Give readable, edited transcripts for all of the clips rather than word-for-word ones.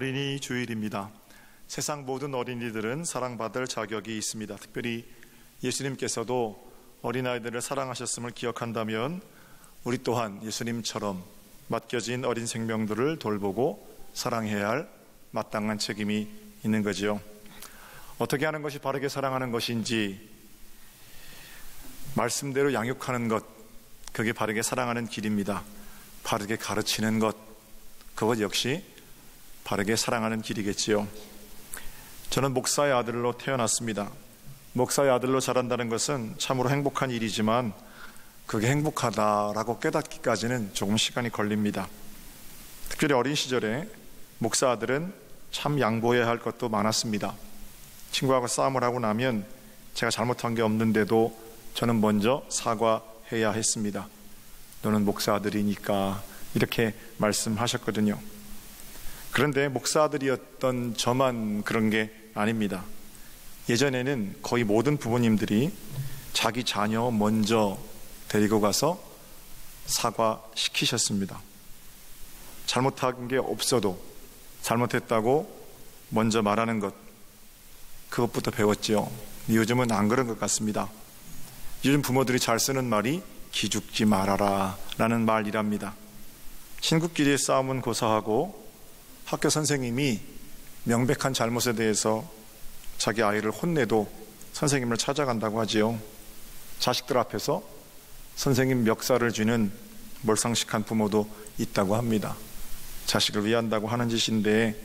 어린이 주일입니다. 세상 모든 어린이들은 사랑받을 자격이 있습니다. 특별히 예수님께서도 어린아이들을 사랑하셨음을 기억한다면 우리 또한 예수님처럼 맡겨진 어린 생명들을 돌보고 사랑해야 할 마땅한 책임이 있는 거지요. 어떻게 하는 것이 바르게 사랑하는 것인지, 말씀대로 양육하는 것, 그게 바르게 사랑하는 길입니다. 바르게 가르치는 것, 그것 역시 바르게 사랑하는 길이겠지요. 저는 목사의 아들로 태어났습니다. 목사의 아들로 자란다는 것은 참으로 행복한 일이지만 그게 행복하다라고 깨닫기까지는 조금 시간이 걸립니다. 특별히 어린 시절에 목사 아들은 참 양보해야 할 것도 많았습니다. 친구하고 싸움을 하고 나면 제가 잘못한 게 없는데도 저는 먼저 사과해야 했습니다. 너는 목사 아들이니까, 이렇게 말씀하셨거든요. 그런데 목사 아들이었던 저만 그런 게 아닙니다. 예전에는 거의 모든 부모님들이 자기 자녀 먼저 데리고 가서 사과시키셨습니다. 잘못한 게 없어도 잘못했다고 먼저 말하는 것, 그것부터 배웠지요. 요즘은 안 그런 것 같습니다. 요즘 부모들이 잘 쓰는 말이 기죽지 말아라 라는 말이랍니다. 친구끼리의 싸움은 고사하고 학교 선생님이 명백한 잘못에 대해서 자기 아이를 혼내도 선생님을 찾아간다고 하지요. 자식들 앞에서 선생님 멱살을 쥐는 몰상식한 부모도 있다고 합니다. 자식을 위한다고 하는 짓인데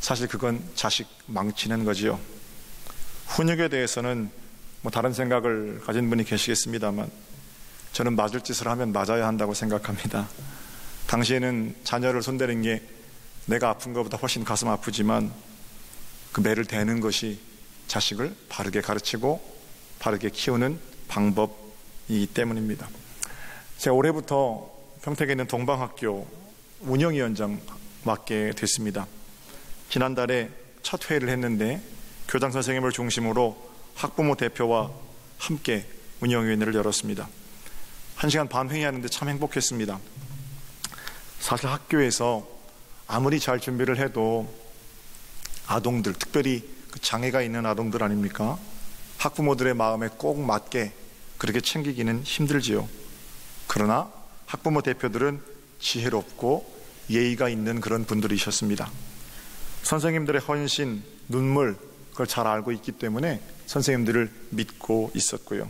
사실 그건 자식 망치는 거지요. 훈육에 대해서는 다른 생각을 가진 분이 계시겠습니다만 저는 맞을 짓을 하면 맞아야 한다고 생각합니다. 당시에는 자녀를 손대는 게 내가 아픈 것보다 훨씬 가슴 아프지만 그 매를 대는 것이 자식을 바르게 가르치고 바르게 키우는 방법이기 때문입니다. 제가 올해부터 평택에 있는 동방학교 운영위원장 맡게 됐습니다. 지난달에 첫 회의를 했는데 교장 선생님을 중심으로 학부모 대표와 함께 운영위원회를 열었습니다. 1시간 반 회의하는데 참 행복했습니다. 사실 학교에서 아무리 잘 준비를 해도 아동들, 특별히 그 장애가 있는 아동들 아닙니까? 학부모들의 마음에 꼭 맞게 그렇게 챙기기는 힘들지요. 그러나 학부모 대표들은 지혜롭고 예의가 있는 그런 분들이셨습니다. 선생님들의 헌신, 눈물, 그걸 잘 알고 있기 때문에 선생님들을 믿고 있었고요.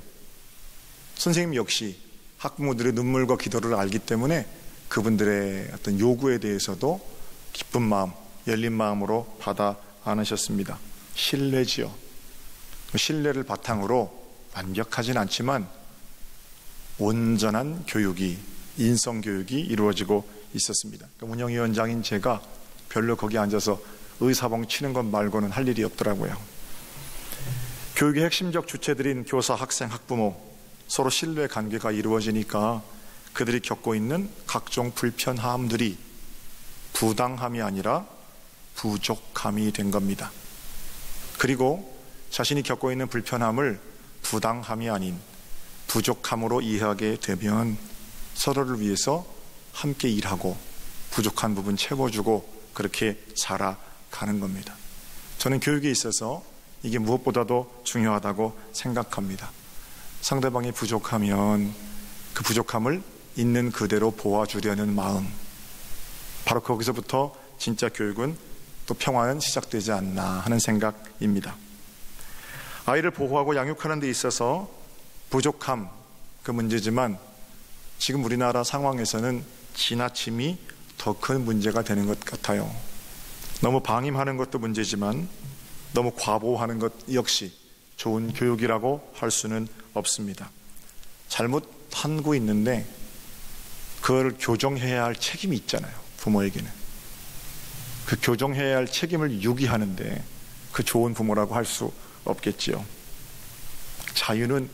선생님 역시 학부모들의 눈물과 기도를 알기 때문에 그분들의 어떤 요구에 대해서도 기쁜 마음, 열린 마음으로 받아 안으셨습니다. 신뢰지요. 신뢰를 바탕으로 완벽하진 않지만 온전한 교육이, 인성교육이 이루어지고 있었습니다. 운영위원장인 제가 별로 거기 앉아서 의사봉 치는 것 말고는 할 일이 없더라고요. 교육의 핵심적 주체들인 교사, 학생, 학부모, 서로 신뢰 관계가 이루어지니까 그들이 겪고 있는 각종 불편함들이 부당함이 아니라 부족함이 된 겁니다. 그리고 자신이 겪고 있는 불편함을 부당함이 아닌 부족함으로 이해하게 되면 서로를 위해서 함께 일하고 부족한 부분 채워주고 그렇게 살아가는 겁니다. 저는 교육에 있어서 이게 무엇보다도 중요하다고 생각합니다. 상대방이 부족하면 그 부족함을 있는 그대로 보아주려는 마음, 바로 거기서부터 진짜 교육은 또 평화는 시작되지 않나 하는 생각입니다. 아이를 보호하고 양육하는 데 있어서 부족함, 그 문제지만 지금 우리나라 상황에서는 지나침이 더 큰 문제가 되는 것 같아요. 너무 방임하는 것도 문제지만 너무 과보하는 것 역시 좋은 교육이라고 할 수는 없습니다. 잘못한 거 있는데 그걸 교정해야 할 책임이 있잖아요. 부모에게는. 그 교정해야 할 책임을 유기하는데 그 좋은 부모라고 할 수 없겠지요. 자유는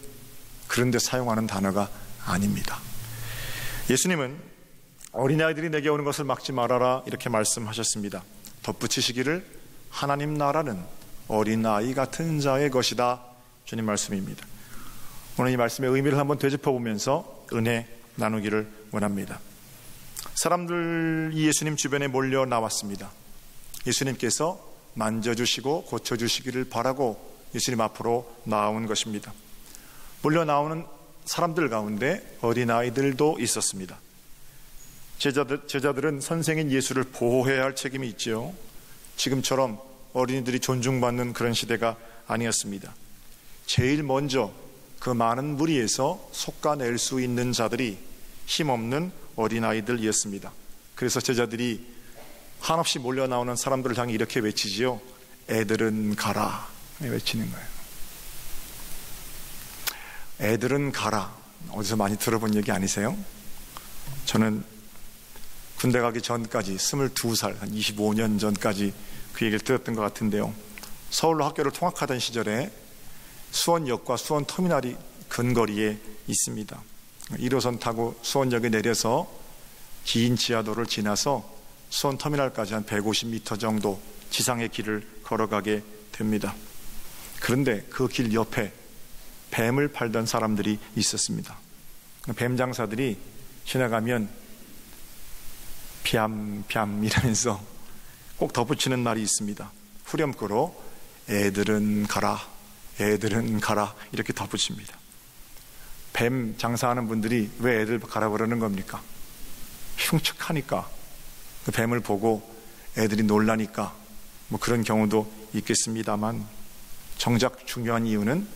그런 데 사용하는 단어가 아닙니다. 예수님은 어린아이들이 내게 오는 것을 막지 말아라 이렇게 말씀하셨습니다. 덧붙이시기를 하나님 나라는 어린아이 같은 자의 것이다, 주님 말씀입니다. 오늘 이 말씀의 의미를 한번 되짚어보면서 은혜 나누기를 원합니다. 사람들이 예수님 주변에 몰려 나왔습니다. 예수님께서 만져주시고 고쳐주시기를 바라고 예수님 앞으로 나온 것입니다. 몰려 나오는 사람들 가운데 어린아이들도 있었습니다. 제자들은 선생인 예수를 보호해야 할 책임이 있지요. 지금처럼 어린이들이 존중받는 그런 시대가 아니었습니다. 제일 먼저 그 많은 무리에서 솎아낼 수 있는 자들이 힘없는 어린아이들이었습니다. 그래서 제자들이 한없이 몰려 나오는 사람들을 향해 이렇게 외치지요. 애들은 가라 외치는 거예요. 애들은 가라. 어디서 많이 들어본 얘기 아니세요? 저는 군대 가기 전까지 22살, 한 25년 전까지 그 얘기를 들었던 것 같은데요. 서울로 학교를 통학하던 시절에 수원역과 수원터미널이 근거리에 있습니다. 1호선 타고 수원역에 내려서 긴 지하도를 지나서 수원터미널까지 한 150m 정도 지상의 길을 걸어가게 됩니다. 그런데 그 길 옆에 뱀을 팔던 사람들이 있었습니다. 뱀 장사들이 지나가면 뺨 이러면서 꼭 덧붙이는 말이 있습니다. 후렴구로 애들은 가라, 애들은 가라 이렇게 덧붙입니다. 뱀 장사하는 분들이 왜 애들 가라 그러는 겁니까? 흉측하니까, 그 뱀을 보고 애들이 놀라니까, 뭐 그런 경우도 있겠습니다만 정작 중요한 이유는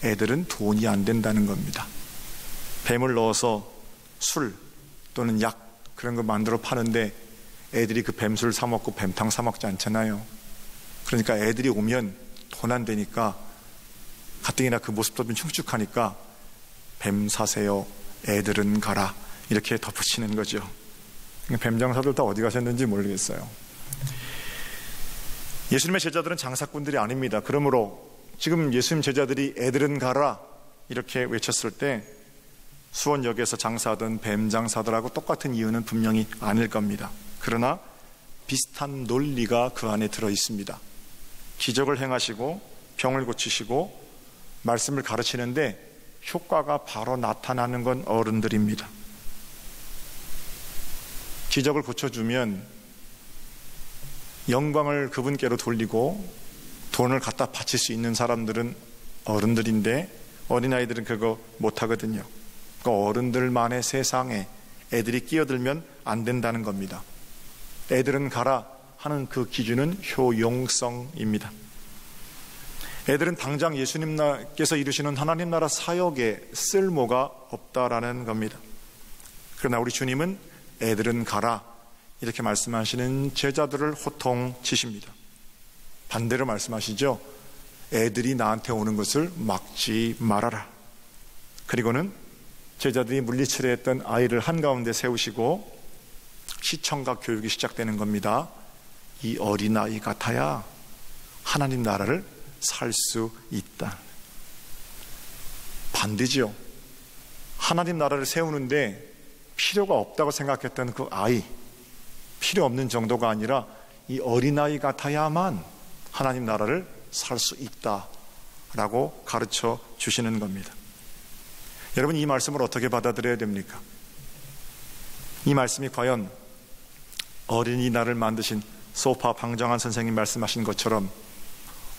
애들은 돈이 안 된다는 겁니다. 뱀을 넣어서 술 또는 약 그런 거 만들어 파는데 애들이 그 뱀술 사 먹고 뱀탕 사 먹지 않잖아요. 그러니까 애들이 오면 돈 안 되니까 가뜩이나 그 모습도 좀 흉측하니까 뱀 사세요, 애들은 가라 이렇게 덧붙이는 거죠. 뱀 장사들 다 어디 가셨는지 모르겠어요. 예수님의 제자들은 장사꾼들이 아닙니다. 그러므로 지금 예수님 제자들이 애들은 가라 이렇게 외쳤을 때 수원역에서 장사하던 뱀 장사들하고 똑같은 이유는 분명히 아닐 겁니다. 그러나 비슷한 논리가 그 안에 들어 있습니다. 기적을 행하시고 병을 고치시고 말씀을 가르치는데 효과가 바로 나타나는 건 어른들입니다. 기적을 고쳐주면 영광을 그분께로 돌리고 돈을 갖다 바칠 수 있는 사람들은 어른들인데 어린아이들은 그거 못하거든요. 그 어른들만의 세상에 애들이 끼어들면 안 된다는 겁니다. 애들은 가라 하는 그 기준은 효용성입니다. 애들은 당장 예수님께서 이루시는 하나님 나라 사역에 쓸모가 없다라는 겁니다. 그러나 우리 주님은 애들은 가라 이렇게 말씀하시는 제자들을 호통치십니다. 반대로 말씀하시죠. 애들이 나한테 오는 것을 막지 말아라. 그리고는 제자들이 물리치려 했던 아이를 한가운데 세우시고 시청각 교육이 시작되는 겁니다. 이 어린아이 같아야 하나님 나라를 살 수 있다. 반대지요. 하나님 나라를 세우는데 필요가 없다고 생각했던 그 아이, 필요 없는 정도가 아니라 이 어린아이 같아야만 하나님 나라를 살 수 있다라고 가르쳐 주시는 겁니다. 여러분, 이 말씀을 어떻게 받아들여야 됩니까? 이 말씀이 과연 어린이날을 만드신 소파 방정환 선생님 말씀하신 것처럼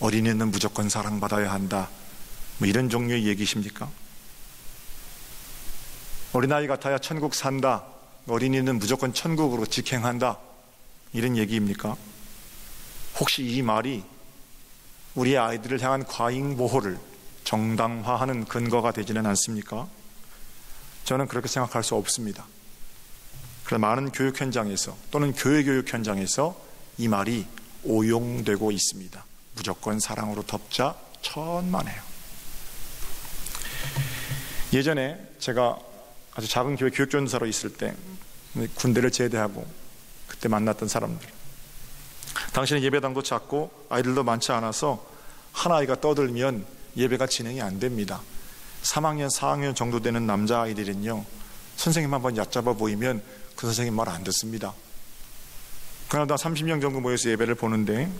어린이는 무조건 사랑받아야 한다, 뭐 이런 종류의 얘기십니까? 어린아이 같아야 천국 산다, 어린이는 무조건 천국으로 직행한다, 이런 얘기입니까? 혹시 이 말이 우리 아이들을 향한 과잉 보호를 정당화하는 근거가 되지는 않습니까? 저는 그렇게 생각할 수 없습니다. 그러나 많은 교육 현장에서 또는 교회 교육 현장에서 이 말이 오용되고 있습니다. 무조건 사랑으로 덮자 천만에요. 예전에 제가 아주 작은 교회 교육전사로 있을 때 군대를 제대하고 그때 만났던 사람들, 당시는 예배당도 작고 아이들도 많지 않아서 한 아이가 떠들면 예배가 진행이 안 됩니다. 3학년, 4학년 정도 되는 남자아이들은요, 선생님 한번 얕잡아 보이면 그 선생님 말 안 듣습니다. 그러나 30명 정도 모여서 예배를 보는데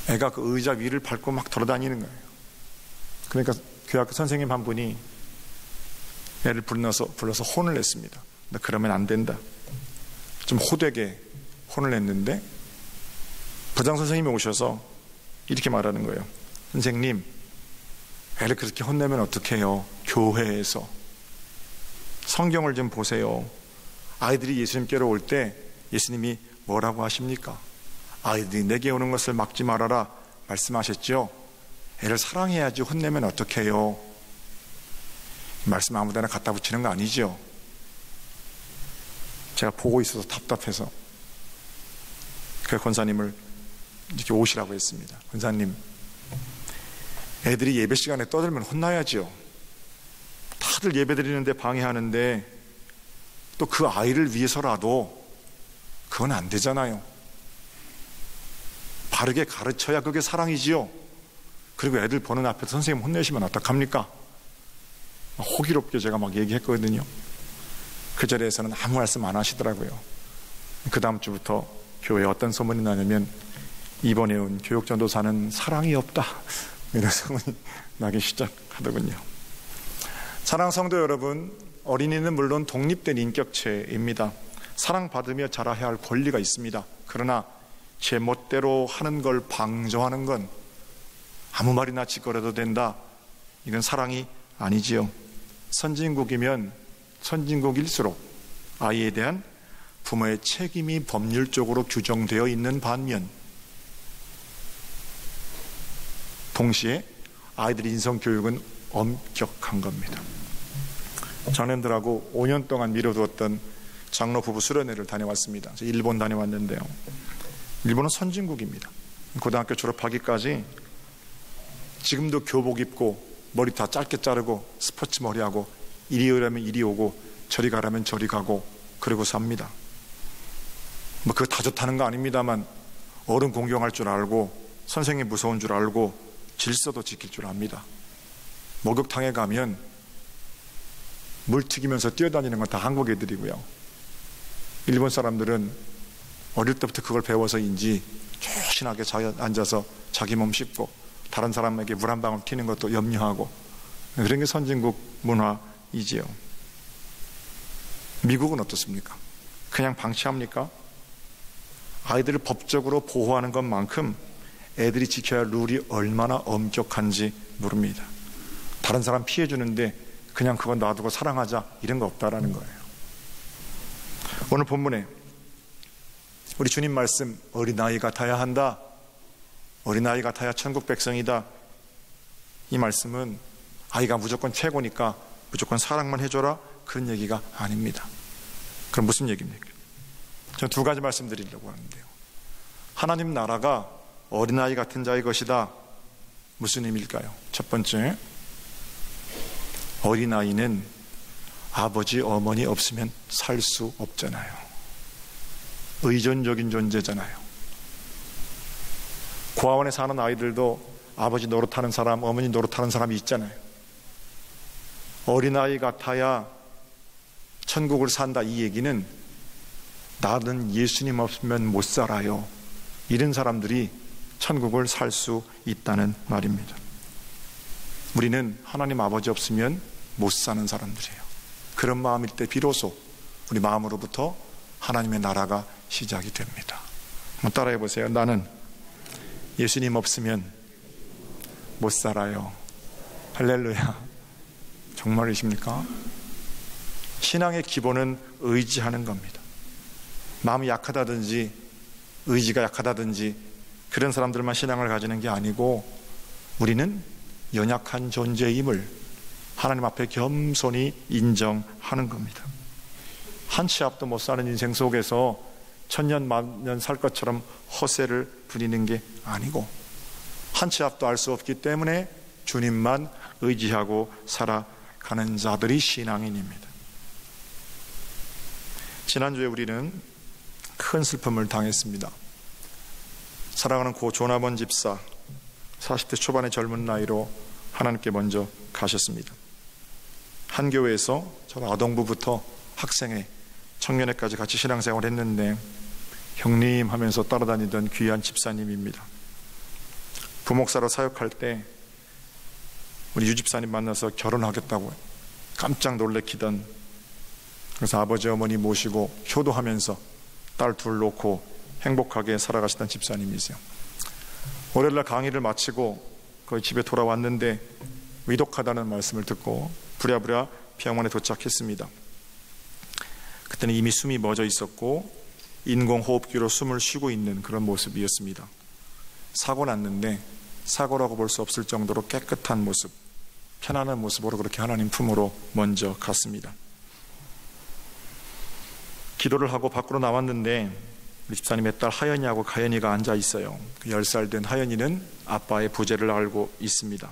애가 그 의자 위를 밟고 막 돌아다니는 거예요. 그러니까 교학교 선생님 한 분이 애를 불러서 혼을 냈습니다. 그러면 안 된다. 좀 호되게 혼을 냈는데 부장 선생님이 오셔서 이렇게 말하는 거예요. 선생님, 애를 그렇게 혼내면 어떡해요? 교회에서 성경을 좀 보세요. 아이들이 예수님께로 올 때 예수님이 뭐라고 하십니까? 아이들이 내게 오는 것을 막지 말아라 말씀하셨죠? 애를 사랑해야지 혼내면 어떡해요? 말씀 아무데나 갖다 붙이는 거 아니죠? 제가 보고 있어서 답답해서 그 권사님을 이렇게 오시라고 했습니다. 권사님, 애들이 예배 시간에 떠들면 혼나야죠. 다들 예배 드리는데 방해하는데 또 그 아이를 위해서라도 그건 안 되잖아요. 바르게 가르쳐야 그게 사랑이지요. 그리고 애들 보는 앞에서 선생님 혼내시면 어떡합니까? 호기롭게 제가 막 얘기했거든요. 그 자리에서는 아무 말씀 안 하시더라고요. 그 다음 주부터 교회에 어떤 소문이 나냐면 이번에 온 교육전도사는 사랑이 없다, 이런 소문이 나기 시작하더군요. 사랑하는 성도 여러분, 어린이는 물론 독립된 인격체입니다. 사랑받으며 자라야 할 권리가 있습니다. 그러나 제 멋대로 하는 걸 방조하는 건 아무 말이나 짓거려도 된다, 이건 사랑이 아니지요. 선진국이면 선진국일수록 아이에 대한 부모의 책임이 법률적으로 규정되어 있는 반면 동시에 아이들의 인성교육은 엄격한 겁니다. 자녀들하고 5년 동안 미뤄두었던 장로 부부 수련회를 다녀왔습니다. 일본 다녀왔는데요, 일본은 선진국입니다. 고등학교 졸업하기까지 지금도 교복 입고 머리 다 짧게 자르고 스포츠 머리하고 이리 오라면 이리 오고 저리 가라면 저리 가고 그러고 삽니다. 뭐 그거 다 좋다는 거 아닙니다만 어른 공경할 줄 알고 선생님 무서운 줄 알고 질서도 지킬 줄 압니다. 목욕탕에 가면 물 튀기면서 뛰어다니는 건 다 한국 애들이고요, 일본 사람들은 어릴 때부터 그걸 배워서인지 조신하게 앉아서 자기 몸 씻고 다른 사람에게 물 한 방울 튀는 것도 염려하고, 그런 게 선진국 문화이지요. 미국은 어떻습니까? 그냥 방치합니까? 아이들을 법적으로 보호하는 것만큼 애들이 지켜야 할 룰이 얼마나 엄격한지 모릅니다. 다른 사람 피해주는데 그냥 그건 놔두고 사랑하자, 이런 거 없다라는 거예요. 오늘 본문에 우리 주님 말씀, 어린아이 같아야 한다, 어린아이 같아야 천국 백성이다, 이 말씀은 아이가 무조건 최고니까 무조건 사랑만 해줘라, 그런 얘기가 아닙니다. 그럼 무슨 얘기입니까? 저는 두 가지 말씀드리려고 하는데요. 하나님 나라가 어린아이 같은 자의 것이다, 무슨 의미일까요? 첫 번째, 어린아이는 아버지 어머니 없으면 살 수 없잖아요. 의존적인 존재잖아요. 고아원에 사는 아이들도 아버지 노릇하는 사람, 어머니 노릇하는 사람이 있잖아요. 어린아이 같아야 천국을 산다, 이 얘기는 나는 예수님 없으면 못 살아요, 이런 사람들이 천국을 살 수 있다는 말입니다. 우리는 하나님 아버지 없으면 못 사는 사람들이에요. 그런 마음일 때 비로소 우리 마음으로부터 하나님의 나라가 시작이 됩니다. 한번 따라해 보세요. 나는 예수님 없으면 못 살아요. 할렐루야. 정말이십니까? 신앙의 기본은 의지하는 겁니다. 마음이 약하다든지 의지가 약하다든지 그런 사람들만 신앙을 가지는 게 아니고, 우리는 연약한 존재임을 하나님 앞에 겸손히 인정하는 겁니다. 한 치 앞도 못 사는 인생 속에서 천년 만년 살 것처럼 허세를 부리는 게 아니고, 한 치 앞도 알 수 없기 때문에 주님만 의지하고 살아가는 자들이 신앙인입니다. 지난주에 우리는 큰 슬픔을 당했습니다. 사랑하는 고 조나번 집사, 40대 초반의 젊은 나이로 하나님께 먼저 가셨습니다. 한 교회에서 저는 아동부부터 학생회, 청년회까지 같이 신앙생활을 했는데 형님 하면서 따라다니던 귀한 집사님입니다. 부목사로 사역할 때 우리 유 집사님 만나서 결혼하겠다고 깜짝 놀래키던, 그래서 아버지 어머니 모시고 효도하면서 딸 둘 놓고 행복하게 살아가시던 집사님이세요. 월요일날 강의를 마치고 거의 집에 돌아왔는데 위독하다는 말씀을 듣고 부랴부랴 병원에 도착했습니다. 그때는 이미 숨이 멎어 있었고 인공호흡기로 숨을 쉬고 있는 그런 모습이었습니다. 사고 났는데 사고라고 볼 수 없을 정도로 깨끗한 모습, 편안한 모습으로 그렇게 하나님 품으로 먼저 갔습니다. 기도를 하고 밖으로 나왔는데 우리 집사님의 딸 하연이하고 가연이가 앉아 있어요. 10살 된 하연이는 아빠의 부재를 알고 있습니다.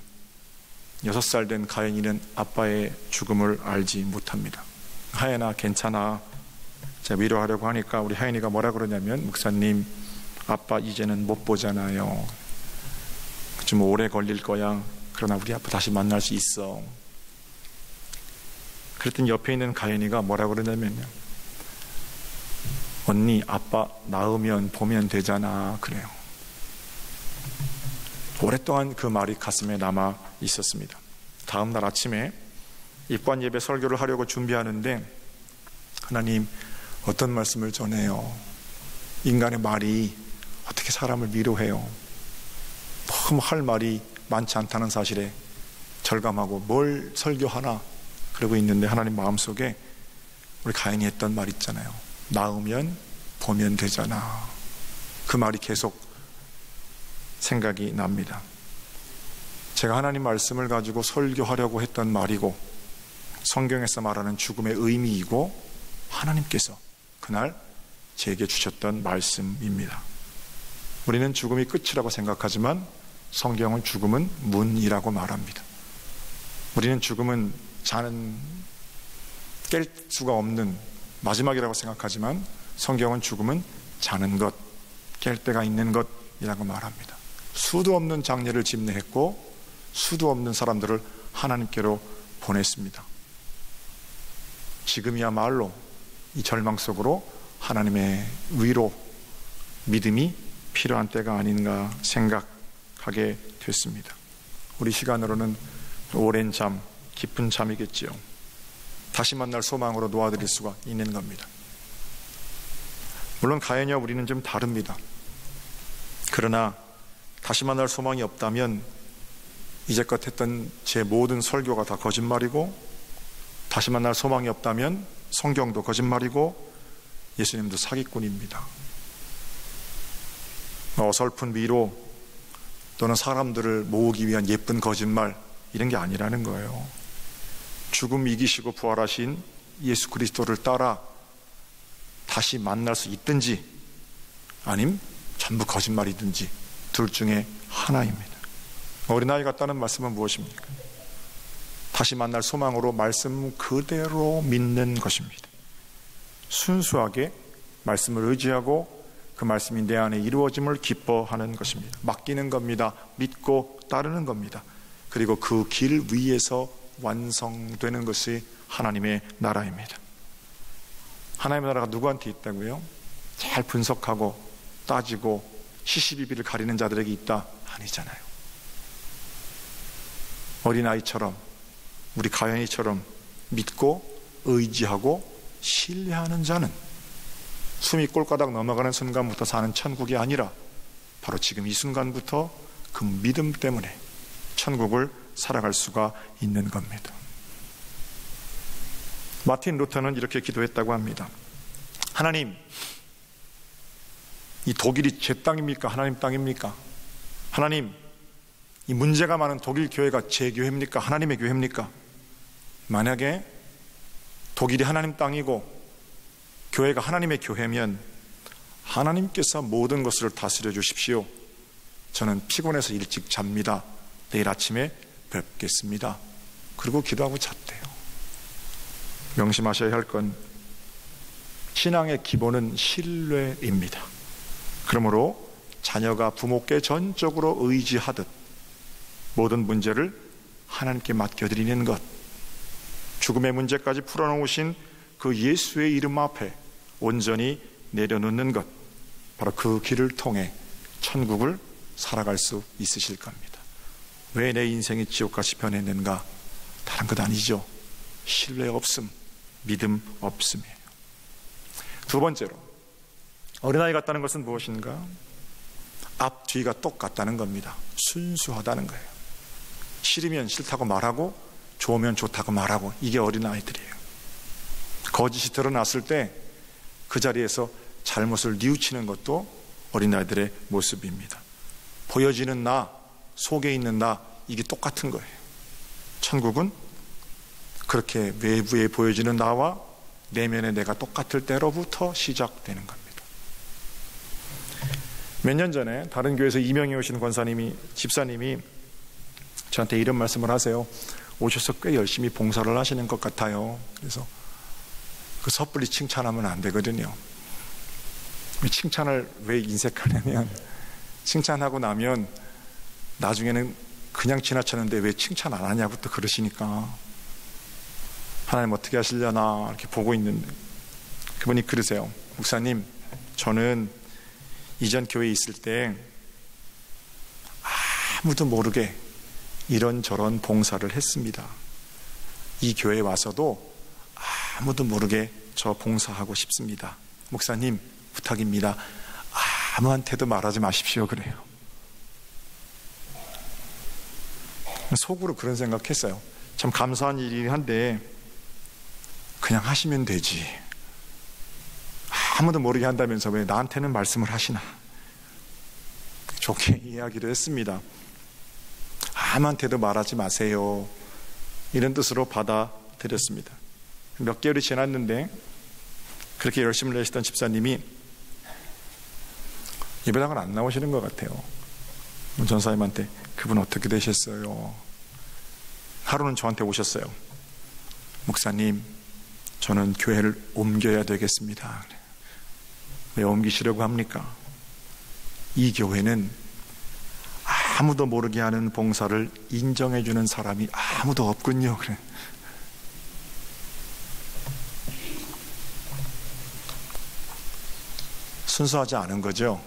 6살 된 가연이는 아빠의 죽음을 알지 못합니다. 하연아 괜찮아. 제가 위로하려고 하니까 우리 하연이가 뭐라 그러냐면, 목사님 아빠 이제는 못 보잖아요. 좀 오래 걸릴 거야. 그러나 우리 아빠 다시 만날 수 있어. 그랬더니 옆에 있는 가연이가 뭐라 그러냐면요, 언니 아빠 나으면 보면 되잖아 그래요. 오랫동안 그 말이 가슴에 남아 있었습니다. 다음 날 아침에 입관 예배 설교를 하려고 준비하는데 하나님 어떤 말씀을 전해요? 인간의 말이 어떻게 사람을 위로해요? 너무 할 말이 많지 않다는 사실에 절감하고 뭘 설교하나 그러고 있는데 하나님 마음속에 우리 가인이 했던 말 있잖아요. 나으면 보면 되잖아. 그 말이 계속 생각이 납니다. 제가 하나님 말씀을 가지고 설교하려고 했던 말이고 성경에서 말하는 죽음의 의미이고 하나님께서 그날 제게 주셨던 말씀입니다. 우리는 죽음이 끝이라고 생각하지만 성경은 죽음은 문이라고 말합니다. 우리는 죽음은 깰 수가 없는 마지막이라고 생각하지만 성경은 죽음은 자는 것, 깰 때가 있는 것이라고 말합니다. 수도 없는 장례를 집례했고 수도 없는 사람들을 하나님께로 보냈습니다. 지금이야말로 이 절망 속으로 하나님의 위로, 믿음이 필요한 때가 아닌가 생각하게 됐습니다. 우리 시간으로는 오랜 잠, 깊은 잠이겠지요. 다시 만날 소망으로 놓아드릴 수가 있는 겁니다. 물론 가연이와 우리는 좀 다릅니다. 그러나 다시 만날 소망이 없다면 이제껏 했던 제 모든 설교가 다 거짓말이고, 다시 만날 소망이 없다면 성경도 거짓말이고 예수님도 사기꾼입니다. 어설픈 위로 또는 사람들을 모으기 위한 예쁜 거짓말, 이런 게 아니라는 거예요. 죽음 이기시고 부활하신 예수 그리스도를 따라 다시 만날 수 있든지 아님 전부 거짓말이든지 둘 중에 하나입니다. 어린아이 같다는 말씀은 무엇입니까? 다시 만날 소망으로 말씀 그대로 믿는 것입니다. 순수하게 말씀을 의지하고 그 말씀이 내 안에 이루어짐을 기뻐하는 것입니다. 맡기는 겁니다. 믿고 따르는 겁니다. 그리고 그 길 위에서 완성되는 것이 하나님의 나라입니다. 하나님의 나라가 누구한테 있다고요? 잘 분석하고 따지고 시시비비를 가리는 자들에게 있다? 아니잖아요. 어린아이처럼, 우리 가연이처럼 믿고 의지하고 신뢰하는 자는 숨이 꼴가닥 넘어가는 순간부터 사는 천국이 아니라 바로 지금 이 순간부터 그 믿음 때문에 천국을 살아갈 수가 있는 겁니다. 마틴 루터는 이렇게 기도했다고 합니다. 하나님, 이 독일이 제 땅입니까? 하나님 땅입니까? 하나님, 이 문제가 많은 독일 교회가 제 교회입니까? 하나님의 교회입니까? 만약에 독일이 하나님 땅이고 교회가 하나님의 교회면 하나님께서 모든 것을 다스려 주십시오. 저는 피곤해서 일찍 잡니다. 내일 아침에 뵙겠습니다. 그리고 기도하고 잤대요. 명심하셔야 할 건 신앙의 기본은 신뢰입니다. 그러므로 자녀가 부모께 전적으로 의지하듯 모든 문제를 하나님께 맡겨드리는 것, 죽음의 문제까지 풀어놓으신 그 예수의 이름 앞에 온전히 내려놓는 것, 바로 그 길을 통해 천국을 살아갈 수 있으실 겁니다. 왜 내 인생이 지옥같이 변했는가? 다른 것 아니죠. 신뢰 없음, 믿음 없음이에요. 두 번째로, 어린아이 같다는 것은 무엇인가? 앞, 뒤가 똑같다는 겁니다. 순수하다는 거예요. 싫으면 싫다고 말하고 좋으면 좋다고 말하고, 이게 어린아이들이에요. 거짓이 드러났을 때 그 자리에서 잘못을 뉘우치는 것도 어린아이들의 모습입니다. 보여지는 나, 속에 있는 나, 이게 똑같은 거예요. 천국은 그렇게 외부에 보여지는 나와 내면의 내가 똑같을 때로부터 시작되는 겁니다. 몇 년 전에 다른 교회에서 임명해 오신 권사님이, 집사님이 저한테 이런 말씀을 하세요. 오셔서 꽤 열심히 봉사를 하시는 것 같아요. 그래서 그 섣불리 칭찬하면 안 되거든요. 칭찬을 왜 인색하냐면, 칭찬하고 나면 나중에는 그냥 지나쳤는데 왜 칭찬 안 하냐고 또 그러시니까 하나님 어떻게 하시려나 이렇게 보고 있는데, 그분이 그러세요. 목사님, 저는 이전 교회에 있을 때 아무도 모르게 이런저런 봉사를 했습니다. 이 교회에 와서도 아무도 모르게 저 봉사하고 싶습니다. 목사님, 부탁입니다. 아무한테도 말하지 마십시오. 그래요. 속으로 그런 생각했어요. 참 감사한 일이긴 한데 그냥 하시면 되지. 아무도 모르게 한다면서 왜 나한테는 말씀을 하시나. 좋게 이야기를 했습니다. 아무한테도 말하지 마세요. 이런 뜻으로 받아들였습니다. 몇 개월이 지났는데 그렇게 열심을 내시던 집사님이 예배당을 안 나오시는 것 같아요. 전사님한테 그분 어떻게 되셨어요? 하루는 저한테 오셨어요. 목사님, 저는 교회를 옮겨야 되겠습니다. 왜 옮기시려고 합니까? 이 교회는 아무도 모르게 하는 봉사를 인정해 주는 사람이 아무도 없군요. 그래. 순수하지 않은 거죠.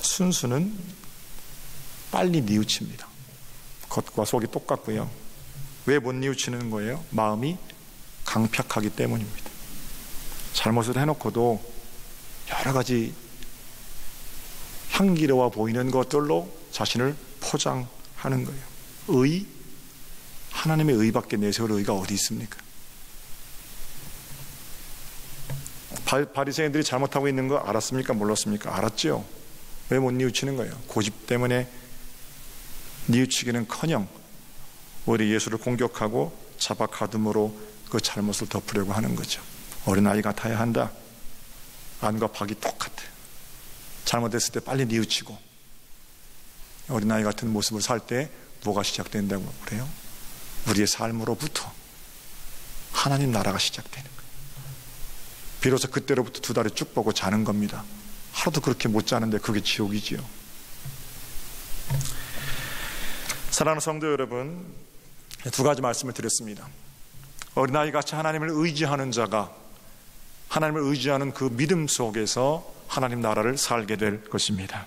순수는 빨리 뉘우칩니다. 겉과 속이 똑같고요. 왜 못 뉘우치는 거예요? 마음이 강팍하기 때문입니다. 잘못을 해놓고도 여러 가지 향기로워 보이는 것들로 자신을 포장하는 거예요. 의, 하나님의 의밖에 내세울 의가 어디 있습니까? 바리새인들이 잘못하고 있는 거 알았습니까? 몰랐습니까? 알았죠. 왜 못 뉘우치는 거예요? 고집 때문에 뉘우치기는커녕 오히려 예수를 공격하고 자박하듬으로 그 잘못을 덮으려고 하는 거죠. 어린아이 같아야 한다. 안과 박이 똑같아. 잘못했을 때 빨리 뉘우치고, 어린아이 같은 모습을 살 때 뭐가 시작된다고 그래요? 우리의 삶으로부터 하나님 나라가 시작되는 거예요. 비로소 그때로부터 두 달이 쭉 보고 자는 겁니다. 하루도 그렇게 못 자는데 그게 지옥이지요. 사랑하는 성도 여러분, 두 가지 말씀을 드렸습니다. 어린아이 같이 하나님을 의지하는 자가 하나님을 의지하는 그 믿음 속에서 하나님 나라를 살게 될 것입니다.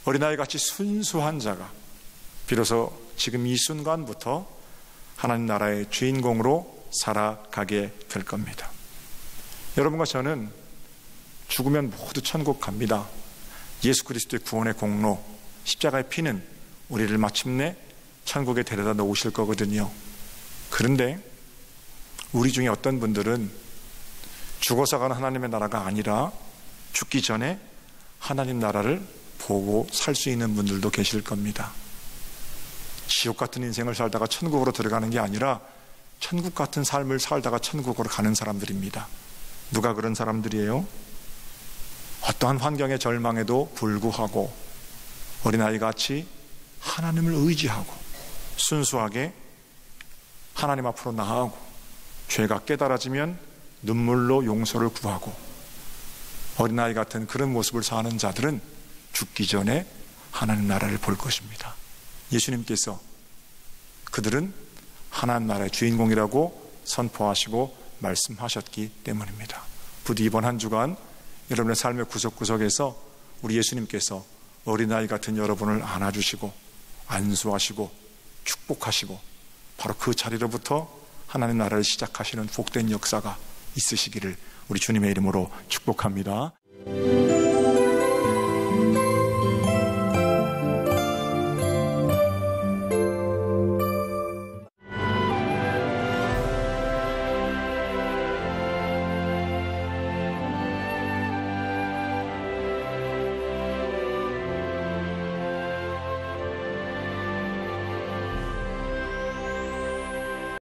어린아이 같이 순수한 자가 비로소 지금 이 순간부터 하나님 나라의 주인공으로 살아가게 될 겁니다. 여러분과 저는 죽으면 모두 천국 갑니다. 예수 그리스도의 구원의 공로, 십자가의 피는 우리를 마침내 천국에 데려다 놓으실 거거든요. 그런데 우리 중에 어떤 분들은 죽어서 가는 하나님의 나라가 아니라 죽기 전에 하나님 나라를 보고 살 수 있는 분들도 계실 겁니다. 지옥 같은 인생을 살다가 천국으로 들어가는 게 아니라 천국 같은 삶을 살다가 천국으로 가는 사람들입니다. 누가 그런 사람들이에요? 어떠한 환경의 절망에도 불구하고 어린아이같이 하나님을 의지하고 순수하게 하나님 앞으로 나아가고 죄가 깨달아지면 눈물로 용서를 구하고 어린아이 같은 그런 모습을 사는 자들은 죽기 전에 하나님 나라를 볼 것입니다. 예수님께서 그들은 하나님 나라의 주인공이라고 선포하시고 말씀하셨기 때문입니다. 부디 이번 한 주간 여러분의 삶의 구석구석에서 우리 예수님께서 어린아이 같은 여러분을 안아주시고 안수하시고 축복하시고 바로 그 자리로부터 하나님 나라를 시작하시는 복된 역사가 있으시기를 우리 주님의 이름으로 축복합니다.